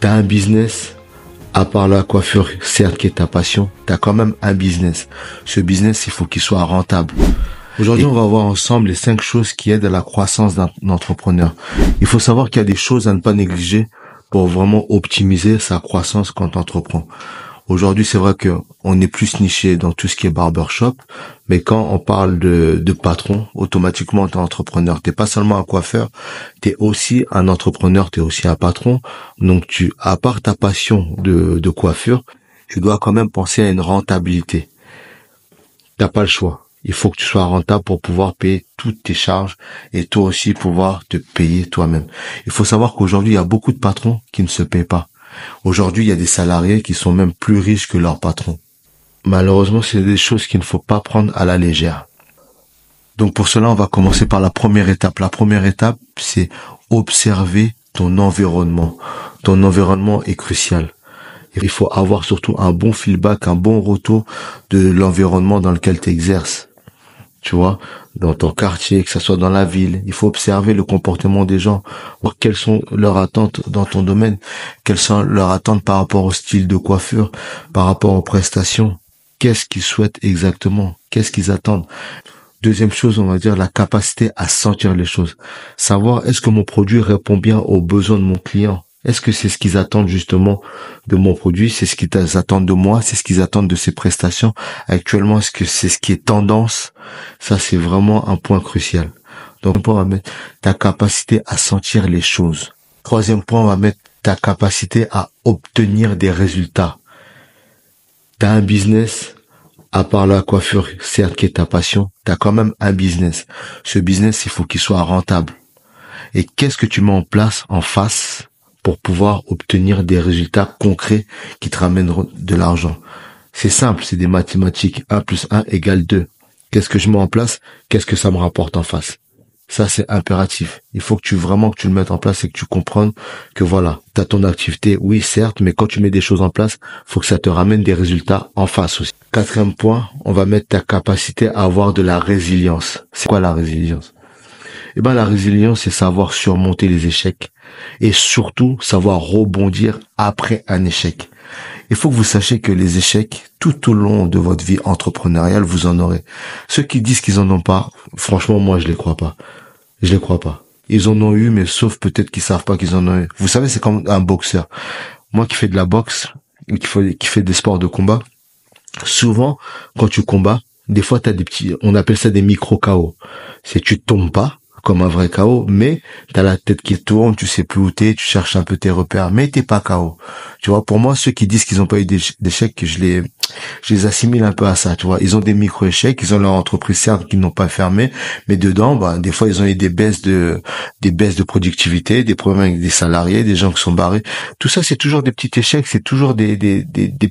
T'as un business, à part la coiffure, certes qui est ta passion, t'as quand même un business. Ce business, il faut qu'il soit rentable. Aujourd'hui, on va voir ensemble les 5 choses qui aident à la croissance d'un entrepreneur. Il faut savoir qu'il y a des choses à ne pas négliger pour vraiment optimiser sa croissance quand tu entreprends. Aujourd'hui, c'est vrai que on est plus niché dans tout ce qui est barbershop, mais quand on parle de patron, automatiquement, t'es entrepreneur. T'es pas seulement un coiffeur, t'es aussi un entrepreneur, t'es aussi un patron. Donc à part ta passion de coiffure, tu dois quand même penser à une rentabilité. T'as pas le choix. Il faut que tu sois rentable pour pouvoir payer toutes tes charges et toi aussi pouvoir te payer toi-même. Il faut savoir qu'aujourd'hui, il y a beaucoup de patrons qui ne se payent pas. Aujourd'hui, il y a des salariés qui sont même plus riches que leurs patrons. Malheureusement, c'est des choses qu'il ne faut pas prendre à la légère. Donc pour cela, on va commencer par la première étape. La première étape, c'est observer ton environnement. Ton environnement est crucial. Il faut avoir surtout un bon feedback, un bon retour de l'environnement dans lequel tu exerces. Tu vois, dans ton quartier, que ce soit dans la ville, il faut observer le comportement des gens, voir quelles sont leurs attentes dans ton domaine, quelles sont leurs attentes par rapport au style de coiffure, par rapport aux prestations. Qu'est-ce qu'ils souhaitent exactement? Qu'est-ce qu'ils attendent? Deuxième chose, on va dire la capacité à sentir les choses. Savoir est-ce que mon produit répond bien aux besoins de mon client? Est-ce que c'est ce qu'ils attendent justement de mon produit? C'est ce qu'ils attendent de moi? C'est ce qu'ils attendent de ces prestations? Actuellement, est-ce que c'est ce qui est tendance? Ça, c'est vraiment un point crucial. Donc, on va mettre ta capacité à sentir les choses. Troisième point, on va mettre ta capacité à obtenir des résultats. T'as un business, à part la coiffure, certes qui est ta passion, t'as quand même un business. Ce business, il faut qu'il soit rentable. Et qu'est-ce que tu mets en place en face pour pouvoir obtenir des résultats concrets qui te ramèneront de l'argent? C'est simple, c'est des mathématiques. 1 plus 1 égale 2. Qu'est-ce que je mets en place? Qu'est-ce que ça me rapporte en face? Ça, c'est impératif. Il faut que tu le mettes en place et que tu comprennes que voilà, t'as ton activité, oui, certes, mais quand tu mets des choses en place, faut que ça te ramène des résultats en face aussi. Quatrième point, on va mettre ta capacité à avoir de la résilience. C'est quoi la résilience? La résilience, c'est savoir surmonter les échecs et surtout savoir rebondir après un échec. Il faut que vous sachiez que les échecs, tout au long de votre vie entrepreneuriale, vous en aurez. Ceux qui disent qu'ils en ont pas, franchement, moi, je les crois pas. Je les crois pas. Ils en ont eu, mais sauf peut-être qu'ils savent pas qu'ils en ont eu. Vous savez, c'est comme un boxeur. Moi qui fais de la boxe, qui fait des sports de combat, souvent, quand tu combats, des fois, t'as des petits, on appelle ça des micro-KO. C'est tu tombes pas comme un vrai KO, mais t'as la tête qui tourne, tu sais plus où t'es, tu cherches un peu tes repères, mais t'es pas KO. Tu vois, pour moi, ceux qui disent qu'ils ont pas eu d'échecs, je les assimile un peu à ça, tu vois. Ils ont des micro-échecs, ils ont leur entreprise, certes, qu'ils n'ont pas fermé, mais dedans, des fois, ils ont eu des baisses de productivité, des problèmes avec des salariés, des gens qui sont barrés. Tout ça, c'est toujours des petits échecs, c'est toujours des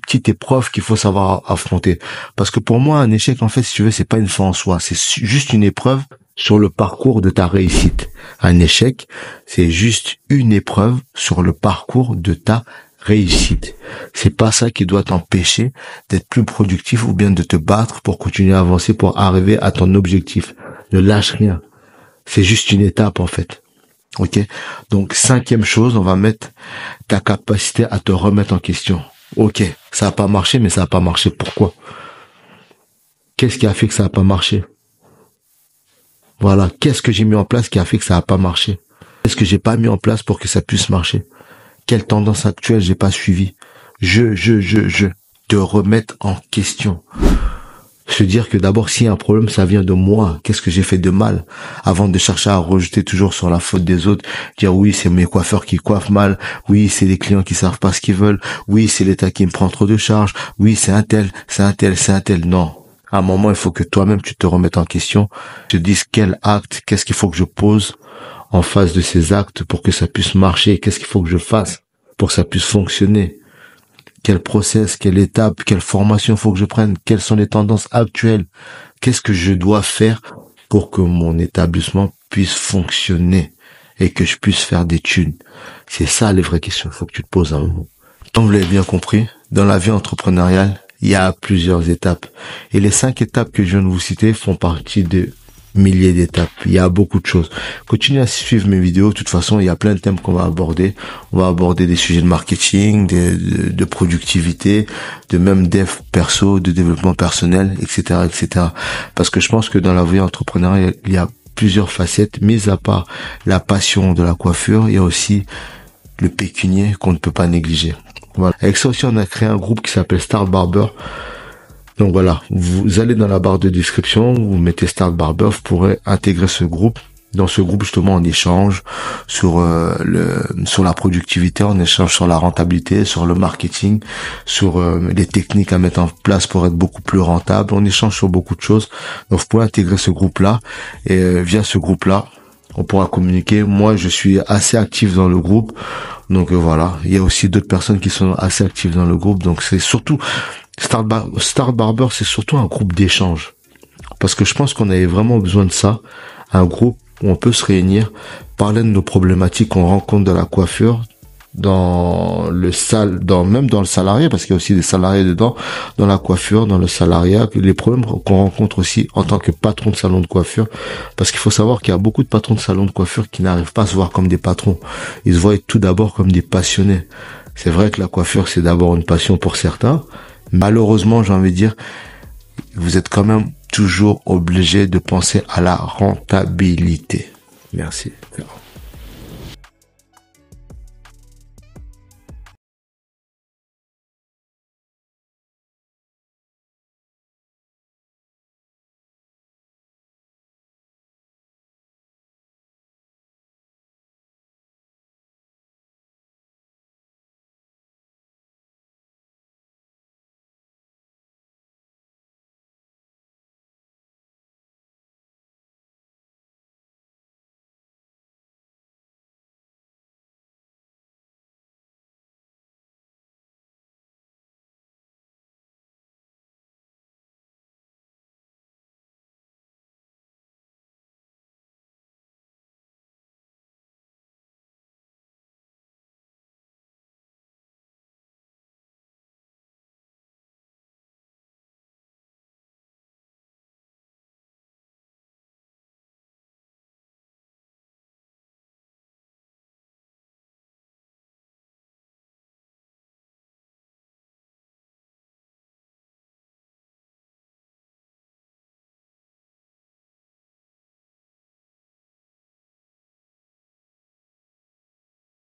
petites épreuves qu'il faut savoir affronter. Parce que pour moi, un échec, en fait, si tu veux, c'est pas une fin en soi, c'est juste une épreuve sur le parcours de ta réussite. Un échec, c'est juste une épreuve sur le parcours de ta réussite. C'est pas ça qui doit t'empêcher d'être plus productif ou bien de te battre pour continuer à avancer, pour arriver à ton objectif. Ne lâche rien. C'est juste une étape, en fait. Ok? Donc, 5e chose, on va mettre ta capacité à te remettre en question. Ok, ça a pas marché, mais ça a pas marché. Pourquoi? Qu'est-ce qui a fait que ça a pas marché? Voilà, qu'est-ce que j'ai mis en place qui a fait que ça a pas marché? Qu'est-ce que j'ai pas mis en place pour que ça puisse marcher? Quelle tendance actuelle j'ai pas suivie? Te remettre en question. Se dire que d'abord, s'il y a un problème, ça vient de moi. Qu'est-ce que j'ai fait de mal? Avant de chercher à rejeter toujours sur la faute des autres, dire oui, c'est mes coiffeurs qui coiffent mal, oui, c'est les clients qui savent pas ce qu'ils veulent, oui, c'est l'État qui me prend trop de charges, oui, c'est un tel. Non. À un moment, il faut que toi-même, tu te remettes en question, te dises quel acte, qu'est-ce qu'il faut que je pose en face de ces actes pour que ça puisse marcher, qu'est-ce qu'il faut que je fasse pour que ça puisse fonctionner, quel process, quelle étape, quelle formation faut que je prenne, quelles sont les tendances actuelles, qu'est-ce que je dois faire pour que mon établissement puisse fonctionner et que je puisse faire des thunes. C'est ça les vraies questions, il faut que tu te poses à un moment. Comme vous l'avez bien compris, dans la vie entrepreneuriale, il y a plusieurs étapes. Et les 5 étapes que je viens de vous citer font partie de milliers d'étapes. Il y a beaucoup de choses. Continuez à suivre mes vidéos. De toute façon, il y a plein de thèmes qu'on va aborder. On va aborder des sujets de marketing, de productivité, de même dev perso, de développement personnel, etc., etc. Parce que je pense que dans la vie entrepreneuriale, il y a plusieurs facettes. Mis à part la passion de la coiffure, il y a aussi le pécunier qu'on ne peut pas négliger. Voilà. Avec ça aussi, on a créé un groupe qui s'appelle Start Barber. Donc voilà, vous allez dans la barre de description, vous mettez Start Barber, vous pourrez intégrer ce groupe. Dans ce groupe, justement, on échange sur la productivité, on échange sur la rentabilité, sur le marketing, sur les techniques à mettre en place pour être beaucoup plus rentable. On échange sur beaucoup de choses. Donc vous pouvez intégrer ce groupe-là et via ce groupe-là, on pourra communiquer. Moi, je suis assez actif dans le groupe. Donc voilà, il y a aussi d'autres personnes qui sont assez actives dans le groupe. Donc c'est surtout Start Barber, c'est surtout un groupe d'échange. Parce que je pense qu'on avait vraiment besoin de ça. Un groupe où on peut se réunir, parler de nos problématiques qu'on rencontre dans la coiffure, même dans le salariat, parce qu'il y a aussi des salariés dedans, dans la coiffure, dans le salariat, les problèmes qu'on rencontre aussi en tant que patron de salon de coiffure. Parce qu'il faut savoir qu'il y a beaucoup de patrons de salon de coiffure qui n'arrivent pas à se voir comme des patrons. Ils se voient tout d'abord comme des passionnés. C'est vrai que la coiffure, c'est d'abord une passion pour certains. Malheureusement, j'ai envie de dire, vous êtes quand même toujours obligé de penser à la rentabilité. Merci.